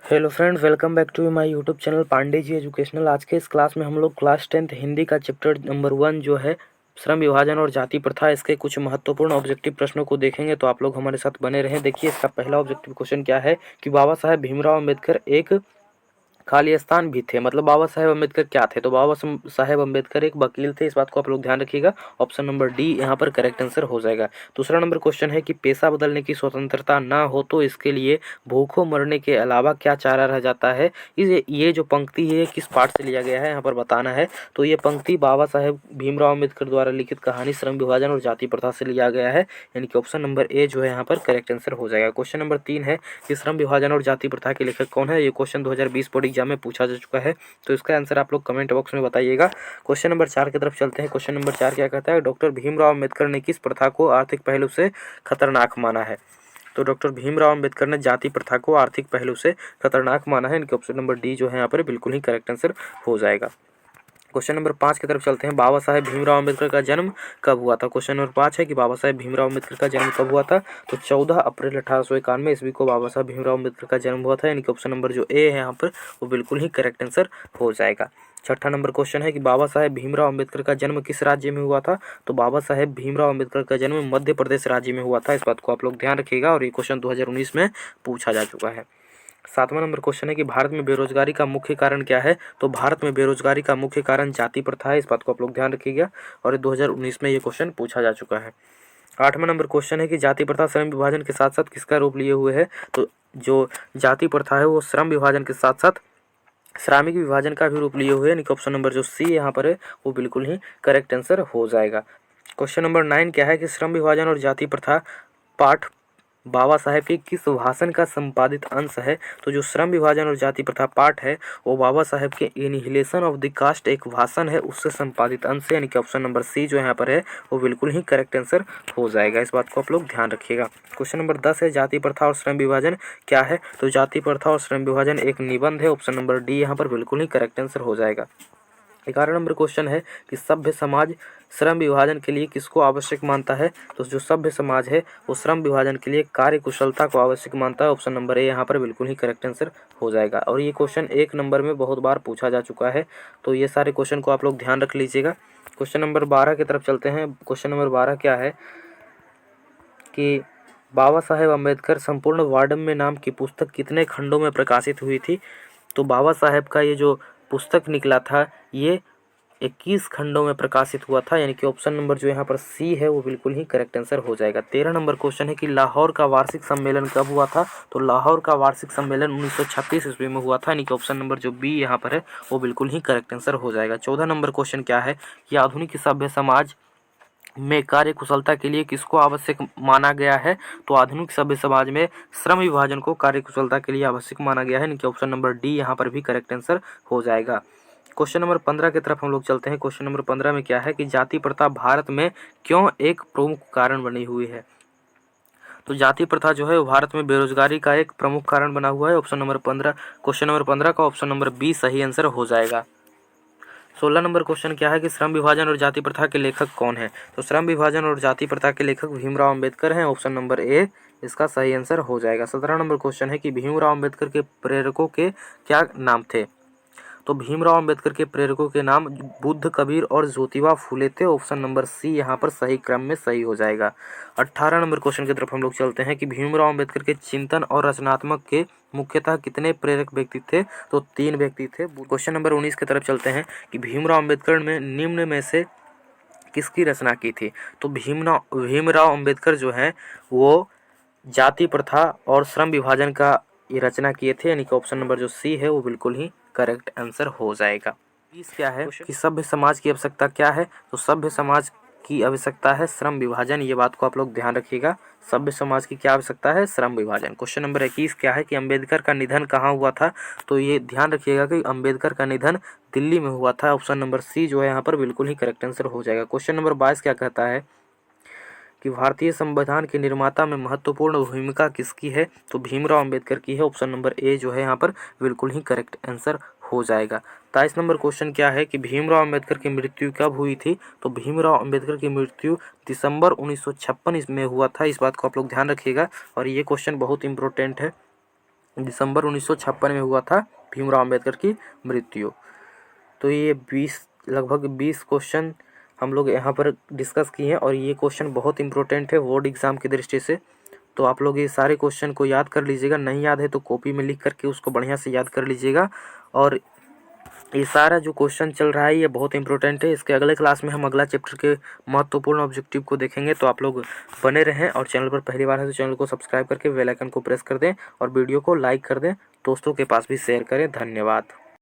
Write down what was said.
Hello friends, welcome back to my YouTube channel Pandey ji educational. आज के इस क्लास में हम लोग क्लास 10th हिंदी का चैप्टर नंबर 1 जो है श्रम विभाजन और जाति प्रथा, इसके कुछ महत्वपूर्ण ऑब्जेक्टिव प्रश्नों को देखेंगे। तो आप लोग हमारे साथ बने रहें। देखिए, इसका पहला ऑब्जेक्टिव क्वेश्चन क्या है कि बाबा साहेब भीमराव अम्बेडकर एक खाली स्थान भी थे। मतलब बाबा साहेब अम्बेडकर क्या थे? तो बाबा साहेब अम्बेडकर एक वकील थे। इस बात को आप लोग ध्यान रखिएगा। ऑप्शन नंबर डी यहाँ पर करेक्ट आंसर हो जाएगा। दूसरा नंबर क्वेश्चन है कि पेशा बदलने की स्वतंत्रता ना हो तो इसके लिए भूखों मरने के अलावा क्या चारा रह जाता है? ये जो पंक्ति है किस पाठ से लिया गया है यहाँ पर बताना है। तो ये पंक्ति बाबा साहेब भीमराव अम्बेडकर द्वारा लिखित कहानी श्रम विभाजन और जाति प्रथा से लिया गया है, यानी कि ऑप्शन नंबर ए जो है यहाँ पर करेक्ट आंसर हो जाएगा। क्वेश्चन नंबर 3 है कि श्रम विभाजन और जाति प्रथा के लेखक कौन है? ये क्वेश्चन 2020 बोर्ड एग्जाम में पूछा जा चुका है, तो इसका आंसर आप लोग कमेंट बॉक्स में बताइएगा। क्वेश्चन नंबर 4 की तरफ चलते हैं। क्वेश्चन नंबर 4 क्या कहता है? डॉक्टर भीमराव अम्बेडकर ने किस प्रथा को आर्थिक पहलू से खतरनाक माना है? तो डॉक्टर भीमराव अम्बेडकर ने जाति प्रथा को आर्थिक पहलू से खतरनाक माना है, इनके ऑप्शन नंबर डी जो है यहाँ पर बिल्कुल ही करेक्ट आंसर हो जाएगा। क्वेश्चन नंबर 5 की तरफ चलते हैं। बाबा साहेब भीमराव अम्बेडकर का जन्म कब हुआ था? क्वेश्चन नंबर 5 है कि बाबा साहेब भीमराव अम्बेडकर का जन्म कब हुआ था? तो 14 अप्रैल 1891 ईस्वी को बाबा साहेब भीमराव अम्बेडकर का जन्म हुआ था, यानी कि ऑप्शन नंबर जो ए है यहाँ पर वो बिल्कुल ही करेक्ट आंसर हो जाएगा। छठा नंबर क्वेश्चन है कि बाबा साहेब भीमराव अम्बेडकर का जन्म किस राज्य में हुआ था? तो बाबा साहेब भीमराव अम्बेडकर का जन्म मध्य प्रदेश राज्य में हुआ था। इस बात को आप लोग ध्यान रखिएगा और ये क्वेश्चन 2019 में पूछा जा चुका है। 7वां नंबर क्वेश्चन है कि भारत में बेरोजगारी का मुख्य कारण क्या है? तो भारत में बेरोजगारी का मुख्य कारण जाति प्रथा है। इस बात को आप लोग ध्यान रखिएगा और 2019 में ये क्वेश्चन पूछा जा चुका है। 8वां नंबर क्वेश्चन है कि जाति प्रथा श्रम विभाजन के साथ साथ किसका रूप लिए हुए है? तो जो जाति प्रथा है वो श्रम विभाजन के साथ साथ श्रमिक विभाजन का भी रूप लिए हुए है। ऑप्शन नंबर जो सी यहाँ पर है वो बिल्कुल ही करेक्ट आंसर हो जाएगा। क्वेश्चन नंबर 9 क्या है कि श्रम विभाजन और जाति प्रथा पाठ बाबा साहेब के किस भाषण का संपादित अंश है? तो जो श्रम विभाजन और जाति प्रथा पाठ है वो बाबा साहेब के एनिहिलेशन ऑफ द कास्ट एक भाषण है उससे संपादित अंश है, यानी कि ऑप्शन नंबर सी जो यहाँ पर है वो बिल्कुल ही करेक्ट आंसर हो जाएगा। इस बात को आप लोग ध्यान रखिएगा। क्वेश्चन नंबर 10 है जाति प्रथा और श्रम विभाजन क्या है? तो जाति प्रथा और श्रम विभाजन एक निबंध है। ऑप्शन नंबर डी यहाँ पर बिल्कुल ही करेक्ट आंसर हो जाएगा। 11 नंबर क्वेश्चन है कि सभ्य समाज श्रम विभाजन के लिए किसको आवश्यक मानता है? तो जो सभ्य समाज है वो श्रम विभाजन के लिए कार्य कुशलता को आवश्यक मानता है। ऑप्शन नंबर ए यहाँ पर बिल्कुल ही करेक्ट आंसर हो जाएगा। और ये क्वेश्चन 1 नंबर में बहुत बार पूछा जा चुका है, तो ये सारे क्वेश्चन को आप लोग ध्यान रख लीजिएगा। क्वेश्चन नंबर 12 की तरफ चलते हैं। क्वेश्चन नंबर 12 क्या है कि बाबा साहेब अम्बेडकर संपूर्ण वार्डम में नाम की पुस्तक कितने खंडों में प्रकाशित हुई थी? तो बाबा साहेब का ये जो पुस्तक निकला था ये 21 खंडों में प्रकाशित हुआ था, यानी कि ऑप्शन नंबर जो यहाँ पर सी है वो बिल्कुल ही करेक्ट आंसर हो जाएगा। 13 नंबर क्वेश्चन है कि लाहौर का वार्षिक सम्मेलन कब हुआ था? तो लाहौर का वार्षिक सम्मेलन 1936 ईस्वी में हुआ था, यानी कि ऑप्शन नंबर जो बी यहाँ पर है वो बिल्कुल ही करेक्ट आंसर हो जाएगा। 14 नंबर क्वेश्चन क्या है कि आधुनिक सभ्य समाज में कार्य कुशलता के लिए किसको आवश्यक माना गया है? तो आधुनिक सभ्य समाज में श्रम विभाजन को कार्य कुशलता के लिए आवश्यक माना गया है, इनके ऑप्शन नंबर डी यहाँ पर भी करेक्ट आंसर हो जाएगा। क्वेश्चन नंबर 15 की तरफ हम लोग चलते हैं। क्वेश्चन नंबर 15 में क्या है कि जाति प्रथा भारत में क्यों एक प्रमुख कारण बनी हुई है? तो जाति प्रथा जो है वो भारत में बेरोजगारी का एक प्रमुख कारण बना हुआ है। ऑप्शन नंबर 15 क्वेश्चन नंबर 15 का ऑप्शन नंबर बी सही आंसर हो जाएगा। 16 नंबर क्वेश्चन क्या है कि श्रम विभाजन और जाति प्रथा के लेखक कौन है? तो श्रम विभाजन और जाति प्रथा के लेखक भीमराव अम्बेडकर हैं। ऑप्शन नंबर ए इसका सही आंसर हो जाएगा। 17 नंबर क्वेश्चन है कि भीमराव अम्बेडकर के प्रेरकों के क्या नाम थे? तो भीमराव अम्बेडकर के प्रेरकों के नाम बुद्ध, कबीर और ज्योतिबा फूले थे। ऑप्शन नंबर सी यहाँ पर सही क्रम में सही हो जाएगा। 18 नंबर क्वेश्चन की तरफ हम लोग चलते हैं कि भीमराव अम्बेडकर के चिंतन और रचनात्मक के मुख्यतः कितने प्रेरक व्यक्ति थे? तो 3 व्यक्ति थे। क्वेश्चन नंबर 19 की तरफ चलते हैं कि भीमराव अम्बेडकर ने निम्न में से किसकी रचना की थी? तो भीमराव अम्बेडकर जो है वो जाति प्रथा और श्रम विभाजन का ये रचना किए थे, यानी कि ऑप्शन नंबर जो सी है वो बिल्कुल ही करेक्ट आंसर हो जाएगा। इस क्या है कि सभ्य समाज की आवश्यकता क्या है? तो सभ्य समाज की आवश्यकता है श्रम विभाजन, ये बात को आप लोग ध्यान रखिएगा। सभ्य समाज की क्या आवश्यकता है? श्रम विभाजन। क्वेश्चन नंबर 21 क्या है कि अंबेडकर का निधन कहाँ हुआ था? तो ये ध्यान रखिएगा कि अंबेडकर का निधन दिल्ली में हुआ था। ऑप्शन नंबर सी जो है यहाँ पर बिल्कुल ही करेक्ट आंसर हो जाएगा। क्वेश्चन नंबर 22 क्या कहता है कि भारतीय संविधान के निर्माता में महत्वपूर्ण भूमिका किसकी है? तो भीमराव अम्बेडकर की है। ऑप्शन नंबर ए जो है यहाँ पर बिल्कुल ही करेक्ट आंसर हो जाएगा। 23 नंबर क्वेश्चन क्या है कि भीमराव अम्बेडकर की मृत्यु कब हुई थी? तो भीमराव अम्बेडकर की मृत्यु दिसंबर 1956 में हुआ था। इस बात को आप लोग ध्यान रखिएगा और ये क्वेश्चन बहुत इंपॉर्टेंट है। दिसंबर 1956 में हुआ था भीमराव अंबेडकर की मृत्यु। तो ये 20 लगभग 20 क्वेश्चन हम लोग यहाँ पर डिस्कस किए हैं और ये क्वेश्चन बहुत इंपॉर्टेंट है बोर्ड एग्ज़ाम की दृष्टि से। तो आप लोग ये सारे क्वेश्चन को याद कर लीजिएगा, नहीं याद है तो कॉपी में लिख करके उसको बढ़िया से याद कर लीजिएगा। और ये सारा जो क्वेश्चन चल रहा है ये बहुत इंपॉर्टेंट है। इसके अगले क्लास में हम अगला चैप्टर के महत्वपूर्ण ऑब्जेक्टिव को देखेंगे। तो आप लोग बने रहें और चैनल पर पहली बार है तो चैनल को सब्सक्राइब करके बेल आइकन को प्रेस कर दें और वीडियो को लाइक कर दें, दोस्तों के पास भी शेयर करें। धन्यवाद।